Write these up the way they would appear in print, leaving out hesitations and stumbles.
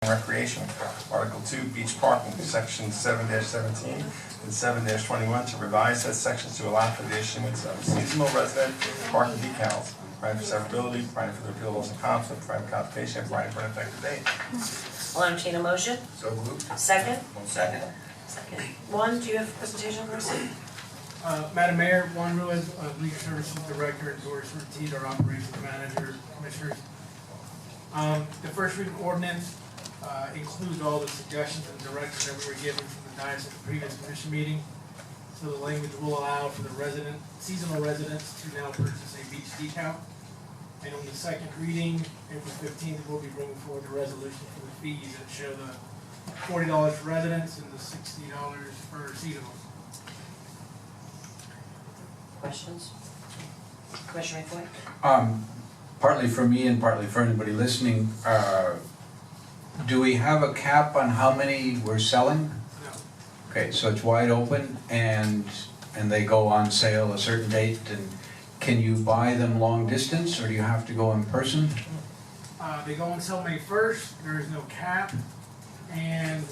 Recreation. Article 2, beach parking, section 7-17 and 7-21 to revise said sections to allow for the issuance of seasonal resident parking decals, providing for severability, providing for the repeal of laws of conflict, providing for codification, and providing for an effective date. I'll entertain a motion. So moved. Second? Second. Second. One, do you have a presentation first? Madam Mayor, Juan Ruiz, Legal Services Director, and Doris Ortiz, our Operations Manager, Commissioners. The first reading ordinance includes all the suggestions and directions that we were given from the dais at the previous commission meeting. So the language will allow for the seasonal residents to now purchase a beach decal. And on the second reading, April 15th, we'll be bringing forward the resolution for the fees that show the $40 for residents and the $60 for seasonal. Questions? Commissioner McFoy? Partly for me and partly for anybody listening, do we have a cap on how many we're selling? No. Okay, so it's wide open and they go on sale a certain date, and can you buy them long distance or do you have to go in person? They go on sale May 1st, there is no cap, and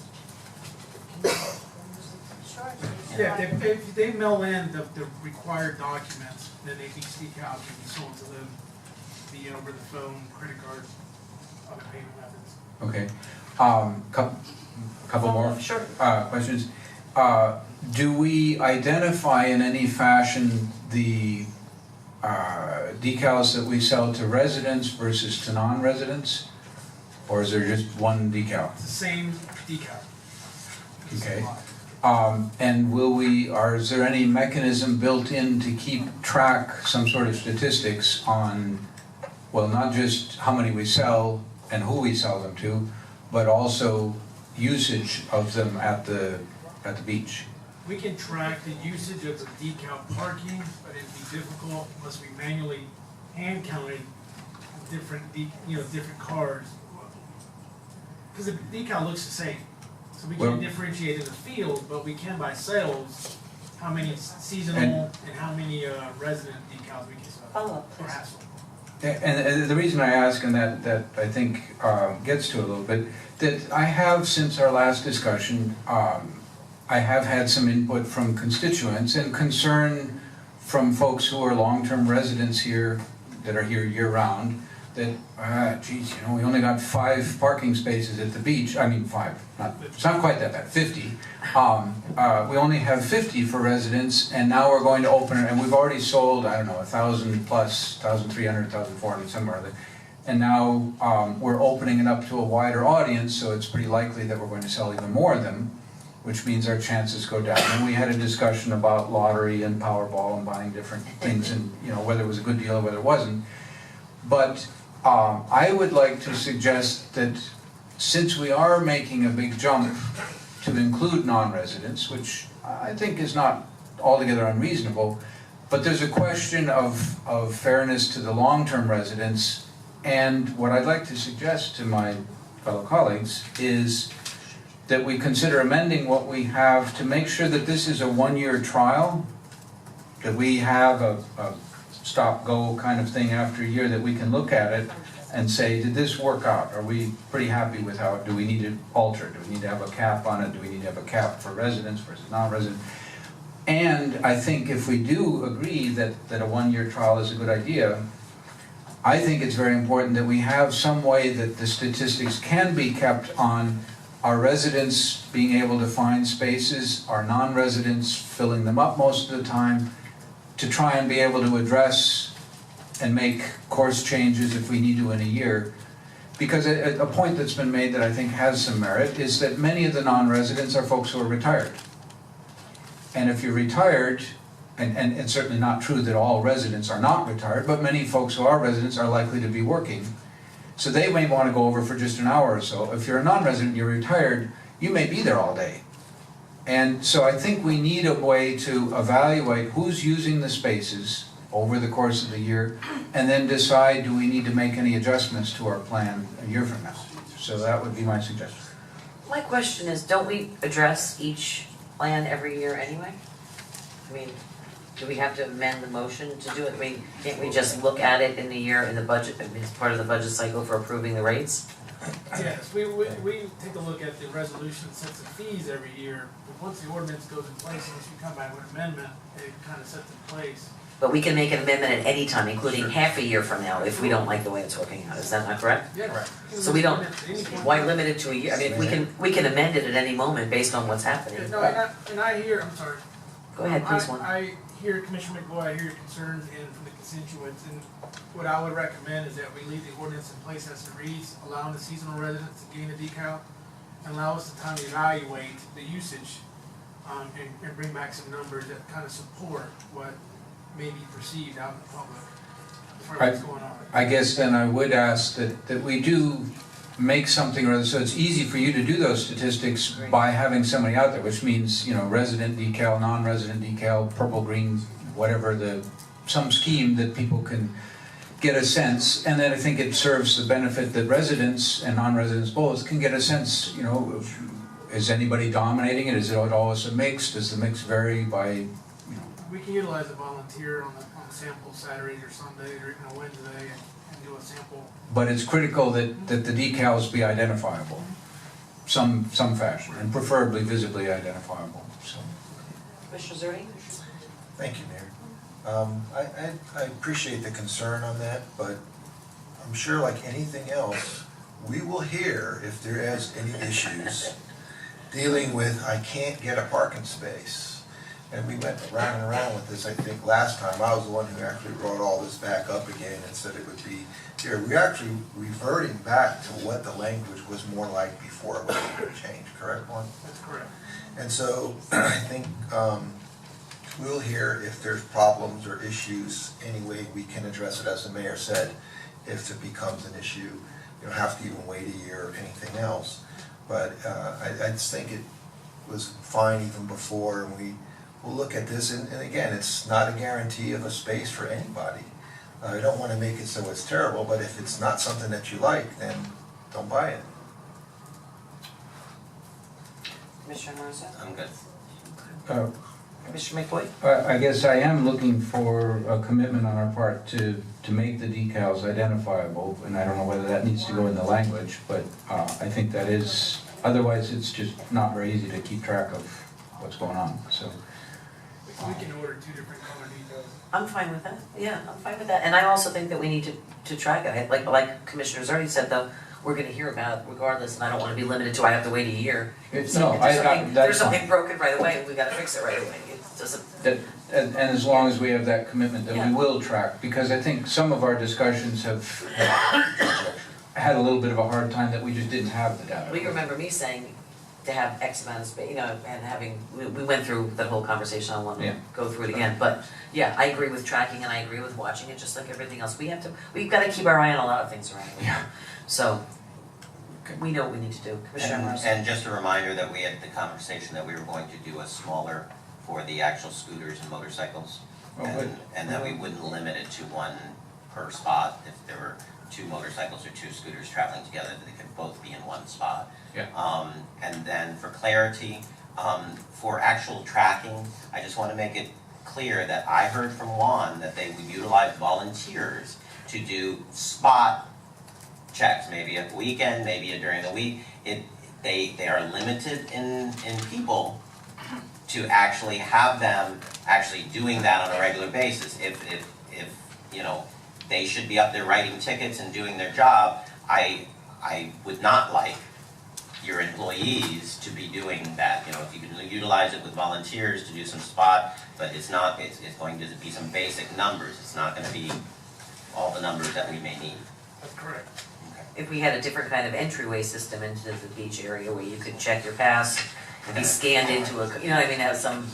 yeah, if they mail in the required documents, then a beach decal can be sold to them via over the phone, credit card, other payment methods. Okay, couple more Sure. questions. Do we identify in any fashion the decals that we sell to residents versus to non-residents? Or is there just one decal? It's the same decal. Okay. And is there any mechanism built in to keep track, some sort of statistics on, well, not just how many we sell and who we sell them to, but also usage of them at the beach? We can track the usage of the decal parking, but it'd be difficult unless we manually hand counted different cars. Because the decal looks the same. So we can't differentiate in the field, but we can by sales how many seasonal and how many resident decals we can sell. Follow-up, Or please. hassle. And the reason I ask, and that I think gets to a little bit, that I have, since our last discussion, I have had some input from constituents and concern from folks who are long-term residents here, that are here year-round, that, geez, we only got 5 parking spaces at the beach. I mean 5, it's not quite that bad, 50. We only have 50 for residents, and now we're going to open it, and we've already sold, I don't know, 1,000 plus, 1,300, 1,400, somewhere. And now we're opening it up to a wider audience, so it's pretty likely that we're going to sell even more of them, which means our chances go down. And we had a discussion about lottery and Powerball and buying different things, and whether it was a good deal or whether it wasn't. But I would like to suggest that since we are making a big jump to include non-residents, which I think is not altogether unreasonable, but there's a question of fairness to the long-term residents, and what I'd like to suggest to my fellow colleagues is that we consider amending what we have to make sure that this is a one-year trial, that we have a stop-go kind of thing after a year, that we can look at it and say, did this work out? Are we pretty happy with how it? Do we need to alter? Do we need to have a cap on it? Do we need to have a cap for residents versus non-residents? And I think if we do agree that a one-year trial is a good idea, I think it's very important that we have some way that the statistics can be kept on our residents being able to find spaces, our non-residents filling them up most of the time, to try and be able to address and make course changes if we need to in a year. Because a point that's been made that I think has some merit is that many of the non-residents are folks who are retired. And if you're retired, and it's certainly not true that all residents are not retired, but many folks who are residents are likely to be working. So they may want to go over for just an hour or so. If you're a non-resident, you're retired, you may be there all day. And so I think we need a way to evaluate who's using the spaces over the course of the year, and then decide, do we need to make any adjustments to our plan a year from now? So that would be my suggestion. My question is, don't we address each plan every year anyway? I mean, do we have to amend the motion to do it? I mean, can't we just look at it in the year in the budget, I mean, as part of the budget cycle for approving the rates? Yes, we take a look at the resolution sets of fees every year, but once the ordinance goes in place, unless you come by with an amendment, it kind of sets in place. But we can make an amendment at any time, including half a year from now, if we don't like the way it's working out, is that not correct? Yeah. Right. So we don't, At any point. why limit it to a year? I mean, we can amend it at any moment based on what's happening. No, and I hear, I'm sorry. Go ahead, please, one. I hear Commissioner McBoy, I hear your concerns and from the constituents, and what I would recommend is that we leave the ordinance in place as it reads, allowing the seasonal residents to gain a decal, and allow us the time to evaluate the usage, and bring back some numbers that kind of support what may be perceived out in the public for what's going on. I guess then I would ask that we do make something, rather, so it's easy for you to do those statistics by having somebody out there, which means, resident decal, non-resident decal, purple, green, whatever some scheme that people can get a sense, and then I think it serves the benefit that residents and non-residents both can get a sense, is anybody dominating it? Is it always a mix? Does the mix vary by, We can utilize a volunteer on sample Saturday or Sunday or even a Wednesday and do a sample. But it's critical that the decals be identifiable, some fashion, and preferably visibly identifiable, so. Commissioner Zerdy? Thank you, Mayor. I appreciate the concern on that, but I'm sure like anything else, we will hear if there is any issues dealing with, I can't get a parking space. And we went around and around with this, I think, last time. I was the one who actually brought all this back up again and said it would be here. We're actually reverting back to what the language was more like before it was changed, correct, Juan? That's correct. And so I think we'll hear if there's problems or issues, any way we can address it, as the mayor said. If it becomes an issue, you don't have to even wait a year or anything else. But I just think it was fine even before, and we'll look at this, and again, it's not a guarantee of a space for anybody. I don't want to make it so it's terrible, but if it's not something that you like, then don't buy it. Commissioner Morrison? I'm good. Commissioner McBoy? I guess I am looking for a commitment on our part to make the decals identifiable, and I don't know whether that needs to go in the language, but I think that is, otherwise it's just not very easy to keep track of what's going on, so. We can order 2 different color details. I'm fine with that, yeah, I'm fine with that, and I also think that we need to track it, like Commissioner Zerdy said, though, we're gonna hear about it regardless, and I don't wanna be limited to, I have to wait a year. If No, there's something- that's there's something fine. broken right away, we gotta fix it right away, it doesn't, And as long as we have that commitment that Yeah. we will track, because I think some of our discussions have had a little bit of a hard time that we just didn't have the data. well, you remember me saying to have X amount of space, and having, we went through that whole conversation, I don't wanna Yeah. go through it again, but, yeah, I agree with tracking and I agree with watching it, just like everything else, we've gotta keep our eye on a lot of things around here. Yeah. So, we know what we need to do, Commissioner Morrison? And just a reminder that we had the conversation that we were going to do a smaller for the actual scooters and motorcycles. Oh, good. And that we wouldn't limit it to 1 per spot. If there were 2 motorcycles or 2 scooters traveling together, they could both be in 1 spot. Yeah. And then for clarity, for actual tracking, I just want to make it clear that I heard from Juan that they would utilize volunteers to do spot checks, maybe at the weekend, maybe during the week. They are limited in people to actually have them actually doing that on a regular basis. If they should be up there writing tickets and doing their job, I would not like your employees to be doing that. If you can utilize it with volunteers to do some spot, but it's going to be some basic numbers. It's not going to be all the numbers that we may need. That's correct. If we had a different kind of entryway system into the beach area where you could check your pass and be scanned into have some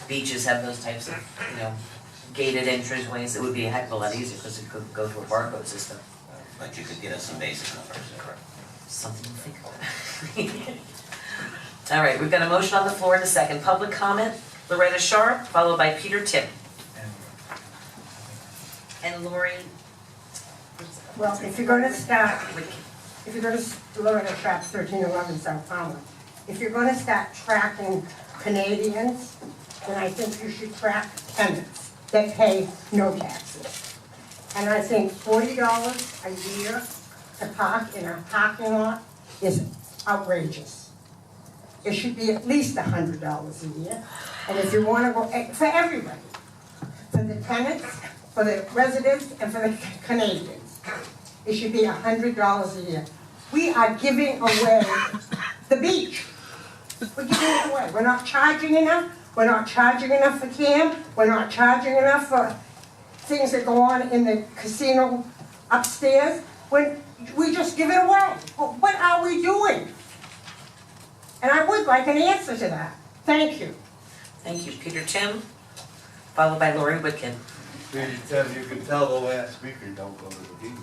beaches have those types of, gated entryways, it would be a heck of a lot easier because it could go through a barcode system. But you could get us some basic numbers. Something to think about. All right, we've got a motion on the floor and a second. Public comment, Loretta Sharp, followed by Peter Tip. And Lori, Well, if you're gonna start, Loretta Sharp, 1311 South Falmouth, if you're gonna start tracking Canadians, then I think you should track tenants that pay no taxes. And I think $40 a year to park in a parking lot is outrageous. It should be at least $100 a year. And if you wanna go, for everybody, for the tenants, for the residents, and for the Canadians, it should be $100 a year. We are giving away the beach. We're giving it away. We're not charging enough. We're not charging enough for camp. We're not charging enough for things that go on in the casino upstairs. We just give it away. Well, what are we doing? And I would like an answer to that. Thank you. Thank you, Peter Tim, followed by Lori Whitkin. Really, Tim, you can tell the last speaker don't go to the beach.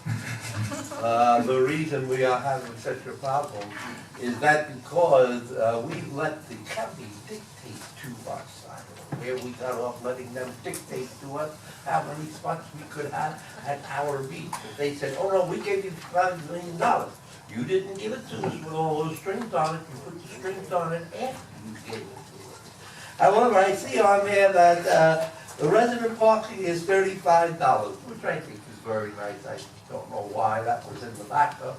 The reason we are having such a problem is that because we let the county dictate to us, I don't know where we got off letting them dictate to us how many spots we could have at our beach. If they said, oh no, we gave you $5 million. You didn't give it to us with all those strings on it, you put the strings on it after you gave it to us. However, I see on there that the resident parking is $35, which I think is very nice. I don't know why that was in the backup.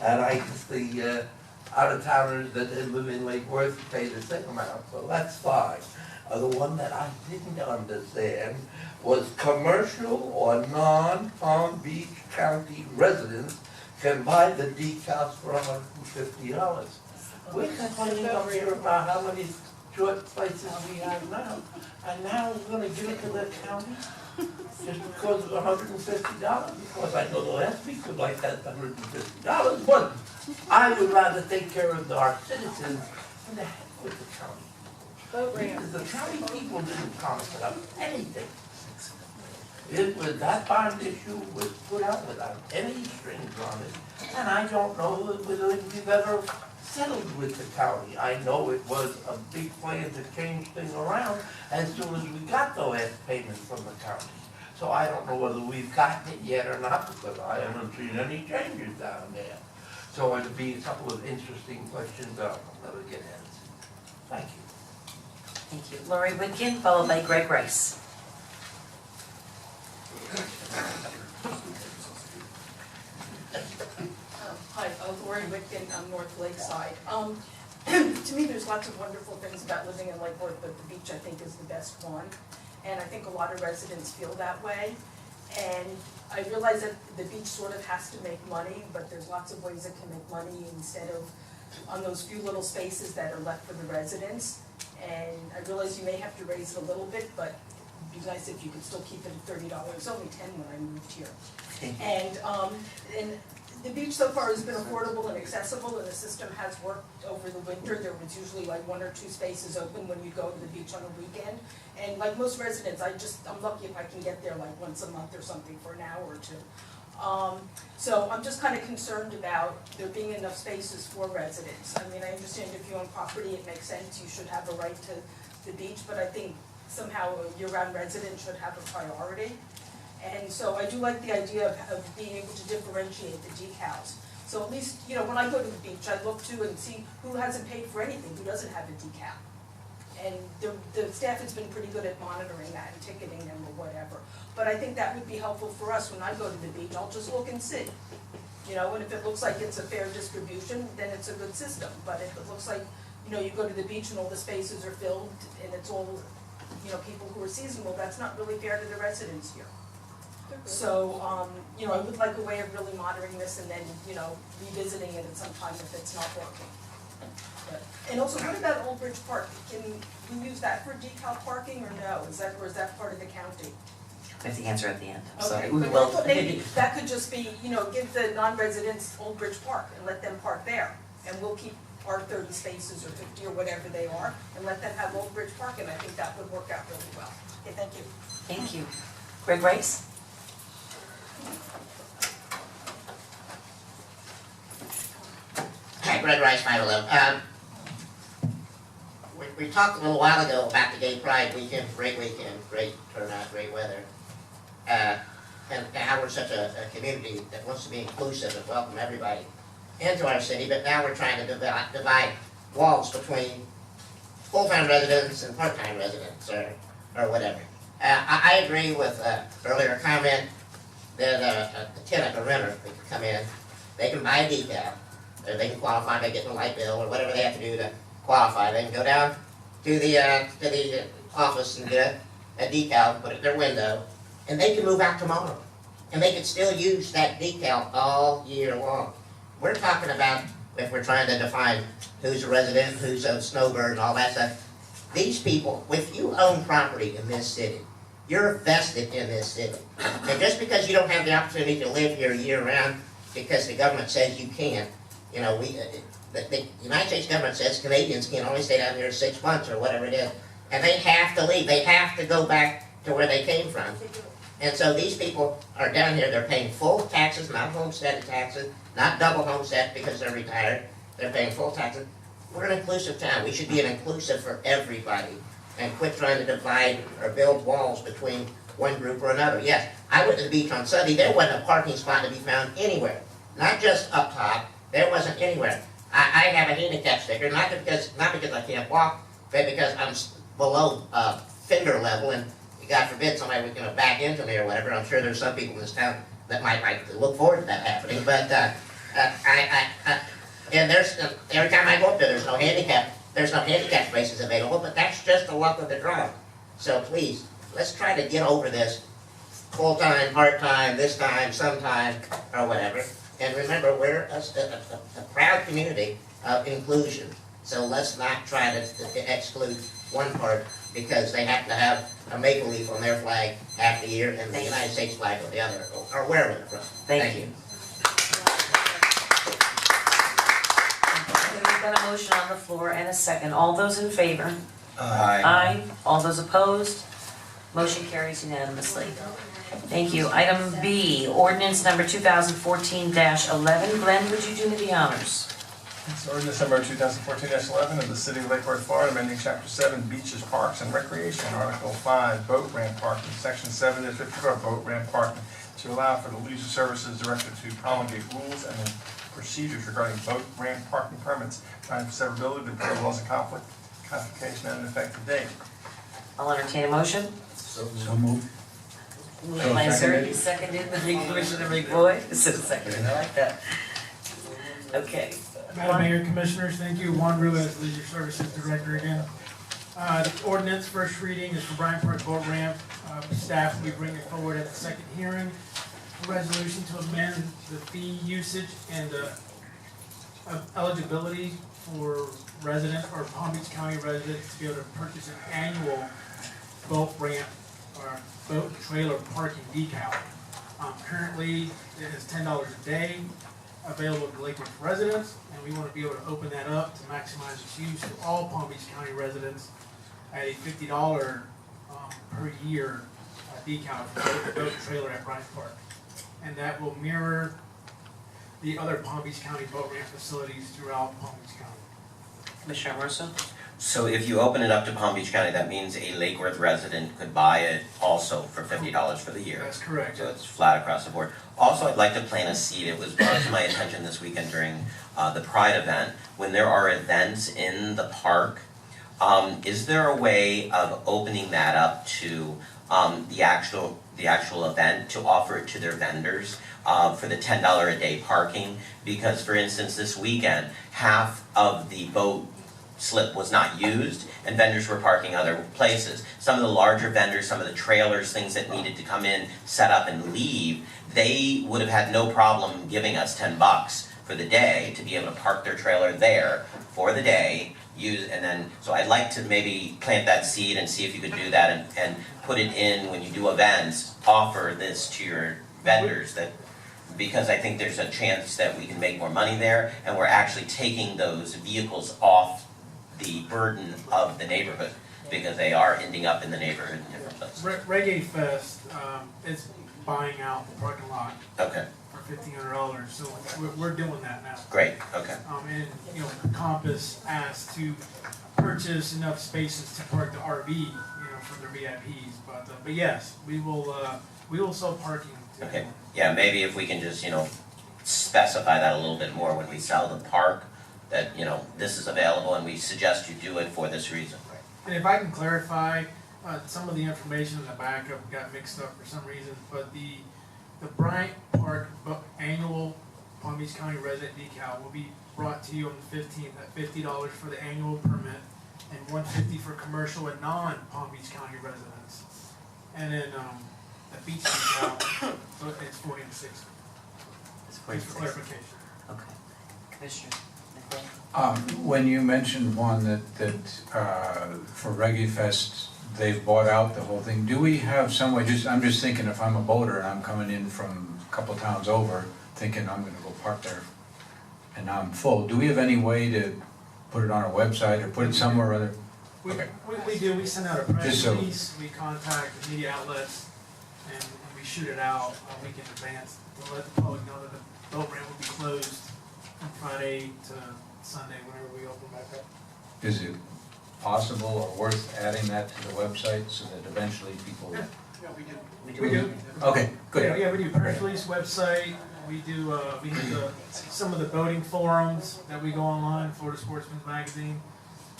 And I guess the out-of-towners that live in Lake Worth pay the same amount, so that's fine. The one that I didn't understand was commercial or non-Palm Beach County residents can buy the decals for $150. We're complaining over here about how many short places we have now, and now we're gonna give it to the county just because of $150? Because I know the last week was like that, $150, but I would rather take care of our citizens than the heck with the county. Because the county people didn't promise us anything. It was, that bond issue was put out without any strings on it, and I don't know whether we've ever settled with the county. I know it was a big plan to change things around as soon as we got the last payment from the county. So I don't know whether we've gotten it yet or not, because I haven't seen any changes down there. So it'd be a couple of interesting questions that I'll never get answered. Thank you. Thank you. Lori Whitkin, followed by Greg Rice. Hi, Lori Whitkin, I'm North Lakeside. To me, there's lots of wonderful things about living in Lake Worth, but the beach, I think, is the best one. And I think a lot of residents feel that way. And I realize that the beach sort of has to make money, but there's lots of ways it can make money instead of on those few little spaces that are left for the residents. And I realize you may have to raise it a little bit, but it'd be nice if you could still keep it at $30. It was only $10 when I moved here. And the beach so far has been affordable and accessible, and the system has worked over the winter. There was usually like 1 or 2 spaces open when you go to the beach on a weekend. And like most residents, I'm lucky if I can get there like once a month or something for an hour or 2. So I'm just kind of concerned about there being enough spaces for residents. I mean, I understand if you own property, it makes sense, you should have a right to the beach, but I think somehow a year-round resident should have a priority. And so I do like the idea of being able to differentiate the decals. So at least, you know, when I go to the beach, I look to and see who hasn't paid for anything, who doesn't have a decal. And the staff has been pretty good at monitoring that and ticketing them or whatever. But I think that would be helpful for us when I go to the beach. I'll just look and see. You know, and if it looks like it's a fair distribution, then it's a good system. But if it looks like, you know, you go to the beach and all the spaces are filled and it's all, you know, people who are seasonal, that's not really fair to the residents here. So, you know, I would like a way of really monitoring this and then, you know, revisiting it at some time if it's not working. And also, what about Old Bridge Park? Can we use that for decal parking or no? Is that part of the county? We have the answer at the end, so Okay, we but I will. thought maybe that could just be, you know, give the non-residents Old Bridge Park and let them park there. And we'll keep our 30 spaces or 50 or whatever they are and let them have Old Bridge Park, and I think that would work out really well. Okay, thank you. Thank you. Greg Rice? Hi, Greg Rice, 511. We talked a little while ago about the Gay Pride weekend, great turnout, great weather. And how we're such a community that wants to be inclusive and welcome everybody into our city, but now we're trying to divide walls between full-time residents and part-time residents or whatever. I agree with earlier comment there's a tenant, a renter, they can come in, they can buy a decal, or they can qualify by getting a light bill, or whatever they have to do to qualify. They can go down to the office and get a decal, put it in their window, and they can move out tomorrow. And they can still use that decal all year long. We're talking about, if we're trying to define who's a resident, who's a snowbird and all that stuff, these people, if you own property in this city, you're vested in this city. And just because you don't have the opportunity to live here year-round, because the government says you can't, you know, the United States government says Canadians can only stay down here 6 months or whatever it is, and they have to leave. They have to go back to where they came from. And so these people are down here, they're paying full taxes, not homestead taxes, not double homestead because they're retired. They're paying full taxes. We're an inclusive town. We should be an inclusive for everybody and quit trying to divide or build walls between one group or another. Yes, I went to the beach on Sunday. There wasn't a parking spot to be found anywhere. Not just up top. There wasn't anywhere. I have a handicap sticker, not because I can't walk, but because I'm below finger level, and God forbid somebody was going to back into me or whatever. I'm sure there's some people in this town that might like to look forward to that happening. But and there's every time I go up there's no handicap spaces available. But that's just the luck of the draw. So please, let's try to get over this full time, part time, this time, sometime, or whatever. And remember, we're a proud community of inclusion. So let's not try to exclude one part because they happen to have a maple leaf on their flag half the year and the United States flag on the other, or wherever they're from. Thank you. We've got a motion on the floor and a second. All those in favor? Aye. All those opposed? Motion carries unanimously. Thank you. Item B, ordinance number 2014-11. Glenn, would you do me the honors? It's ordinance number 2014-11 of the City of Lake Worth, Florida, amending Chapter 7, Beaches, Parks, and Recreation, Article 5, Boat Ramp Parking, Section 7-54, Boat Ramp Parking, to allow for the Leisure Services Director to promulgate rules and procedures regarding boat ramp parking permits, providing for severability, the laws of conflict, codification, and an effective date. I'll entertain a motion. So moved. Moved by Zerke, seconded by Commissioner McBoyd. This is seconded, I like that. Okay. Madam Mayor, Commissioners, thank you. Juan Ruiz, Leisure Services Director again. The ordinance, first reading is for Bryant Park Boat Ramp. Staff will be bringing it forward at the second hearing. A resolution to amend the fee usage and eligibility for residents or Palm Beach County residents to be able to purchase an annual boat ramp or boat trailer parking decal. Currently, it is $10 a day, available to Lake Worth residents, and we want to be able to open that up to maximize its use to all Palm Beach County residents at a $50 per year decal for the boat trailer at Bryant Park. And that will mirror the other Palm Beach County boat ramp facilities throughout Palm Beach County. Commissioner Mercer? So if you open it up to Palm Beach County, that means a Lake Worth resident could buy it also for $50 for the year. That's correct. So it's flat across the board. Also, I'd like to plant a seed. It was brought to my attention this weekend during the Pride event. When there are events in the park, is there a way of opening that up to the actual event to offer it to their vendors for the $10 a day parking? Because, for instance, this weekend, half of the boat slip was not used and vendors were parking other places. Some of the larger vendors, some of the trailers, things that needed to come in, set up and leave, they would have had no problem giving us $10 for the day to be able to park their trailer there for the day, use, and then, so I'd like to maybe plant that seed and see if you could do that and put it in when you do events, offer this to your vendors, that, because I think there's a chance that we can make more money there and we're actually taking those vehicles off the burden of the neighborhood, because they are ending up in the neighborhood in different places. Reggae Fest is buying out the parking lot Okay, for $1,500, so we're doing that now. great, okay. And, you know, Compass asked to purchase enough spaces to park the RV, you know, for their VIPs, but yes, we will sell parking. to Okay, everyone. yeah, maybe if we can just, specify that a little bit more when we sell the park, that, this is available and we suggest you do it for this reason. And if I can clarify, some of the information in the backup got mixed up for some reason, but the The Bryant Park annual Palm Beach County resident decal will be brought to you on the 15th at $50 for the annual permit and $150 for commercial and non-Palm Beach County residents. And then, the beach decal, so it's 40 to 60. It's Just for 46. clarification. Okay. Commissioner Nicole? When you mentioned one that for Reggae Fest, they've bought out the whole thing, do we have some way, I'm just thinking if I'm a boater and I'm coming in from a couple towns over, thinking I'm gonna go park there, and now I'm full, do we have any way to put it on our website or put it somewhere or other? We, Okay. we do, we send out a press Just so- release, we contact the media outlets, and we shoot it out a week in advance to let the public know that the boat ramp will be closed from Friday to Sunday, whenever we open back up. Is it possible or worth adding that to the website so that eventually people? Yeah, we do. We We do. Okay, good. Yeah, we do press release website, we do, we have some of the boating forums that we go online, Florida Sportsman's Magazine,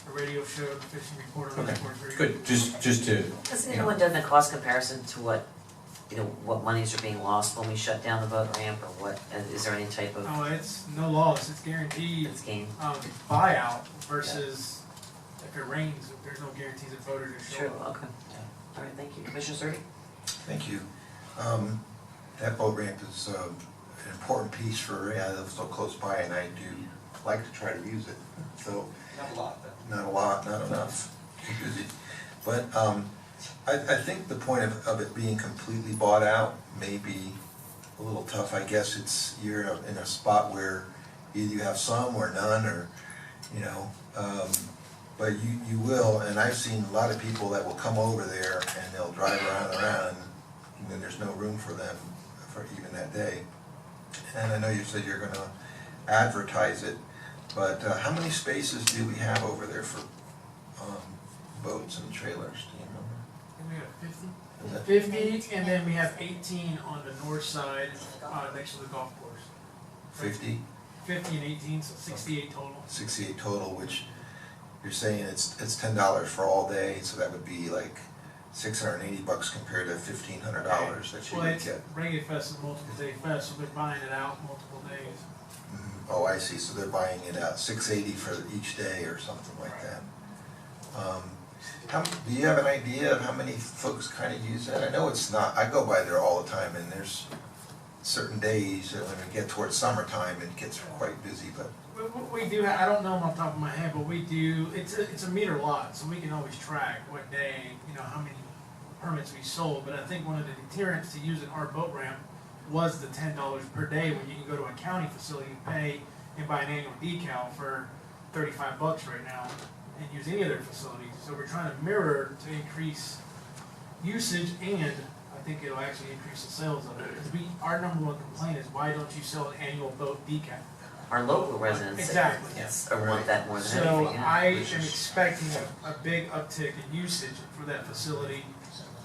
a radio show, the fishing reporter, Okay, reports. good, just to, Has you anyone know, done the cost comparison to what, what monies are being lost when we shut down the boat ramp, or what, is there any type of, Oh, it's no loss, it's guaranteed, it's gain? buyout versus if it rains, there's no guarantees that voters are True, showing up. okay. All right, thank you. Commissioner Surley? Thank you. That boat ramp is an important piece for, I live so close by and I do like to try to use it. So, Not a lot, though. not a lot, not enough, too busy. But I think the point of it being completely bought out may be a little tough. I guess you're in a spot where either you have some or none, or, you know, but you will, and I've seen a lot of people that will come over there and they'll drive around, and then there's no room for them for even that day. And I know you said you're gonna advertise it, but how many spaces do we have over there for boats and trailers, do you remember? And we have Is that 50, and then we have 18 on the north side, next to the golf course. 50? 50 and 18, so 68 total. 68 total, which you're saying it's $10 for all day, so that would be like $680 compared to $1,500 that you Well, would it's, get. Reggae Fest is a multiple day fest, so they're buying it out multiple days. Oh, I see, so they're buying it out, $680 for each day or something like that. Do you have an idea of how many folks kind of use that? I know it's not, I go by there all the time, and there's certain days that when we get towards summertime, it gets quite busy, but We do, I don't know them off the top of my head, but we do, it's a meter lot, so we can always track what day, how many permits we sold. But I think one of the deterrents to using our boat ramp was the $10 per day, when you can go to a county facility and pay and buy an annual decal for $35 right now and use any of their facilities. So we're trying to mirror to increase usage, and I think it'll actually increase the sales of it. Because our number one complaint is, why don't you sell an annual boat decal? Our local residents. Exactly. Yes, or want that more than So anything, yeah. I am expecting a big uptick in usage for that facility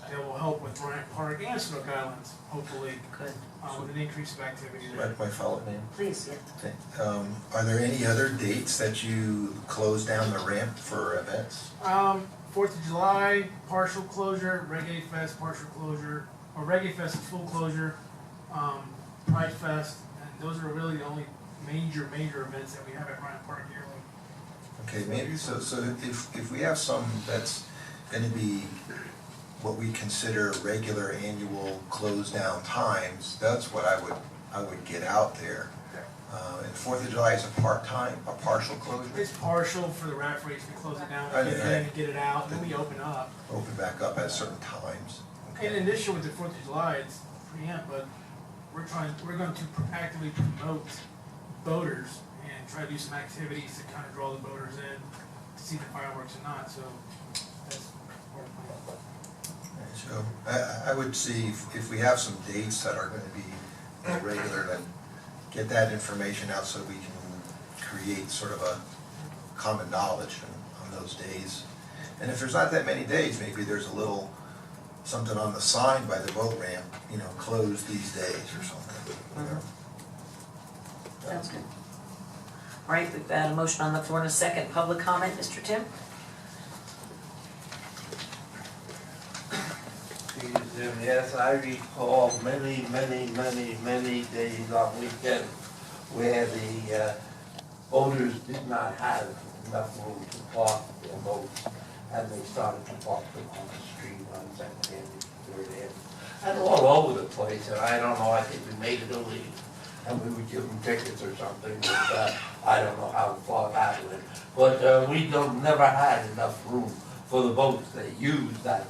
that will help with Bryant Park and Snook Islands, hopefully, Good. with an increase of activity there. my follow-up name. Please, yeah. Okay. Are there any other dates that you close down the ramp for events? 4th of July, partial closure, Reggae Fest, partial closure, or Reggae Fest is full closure, Pride Fest, and those are really the only major events that we have at Bryant Park yearly. Okay, maybe, so if we have some that's gonna be what we consider regular annual close down times, that's what I would get out there. And 4th of July is a partial closure, It's partial for the rat race, we close it down, Right, get it in right. and get it out, and then we open up. open back up at certain times. In Okay. addition with the 4th of July, it's preempt, but we're going to actively promote boaters and try to do some activities to kind of draw the boaters in to see the fireworks or not, so that's part of the plan. So I would see if we have some dates that are gonna be regular, then get that information out so we can create sort of a common knowledge on those days. And if there's not that many days, maybe there's a little something on the sign by the boat ramp, closed these days or something. Sounds good. All right, we've got a motion on the floor and a second. Public comment, Mr. Tim? Museum, yes, I recall many, many, many, many days on weekends where the boaters did not have enough room to park their boats, and they started to park them on the street on Second Avenue, Third Avenue, and all over the place, and I don't know, I think we made it illegal, and we would give them tickets or something, but I don't know how far that went. But we never had enough room for the boats that use that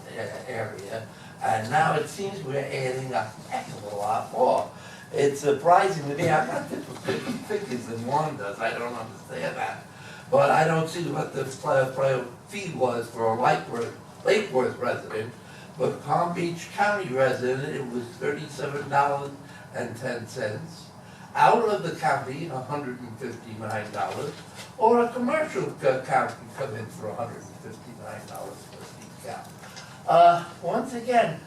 area, and now it seems we're adding a heck of a lot more. It's surprising to me, I've got different figures than one does, I don't understand that. But I don't see what the fee was for a Lake Worth resident, but Palm Beach County resident, it was $37.10. Out of the county, $159, or a commercial county come in for $159 for a peak count. Once again,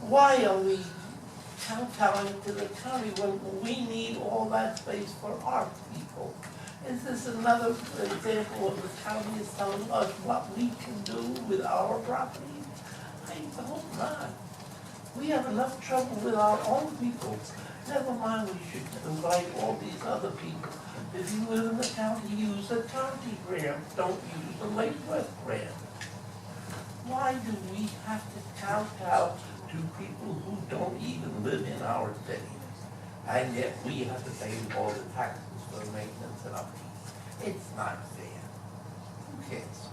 why are we kowtowing to the county when we need all that space for our people? Is this another example of the county is telling us what we can do with our property? I hope not. We have enough trouble with our own people. Never mind, we should invite all these other people. If you live in the county, use the county grant, don't use the Lake Worth grant. Why do we have to kowtow to people who don't even live in our city? And yet we have to pay all the taxes for maintenance and upkeep. It's not fair. Who cares?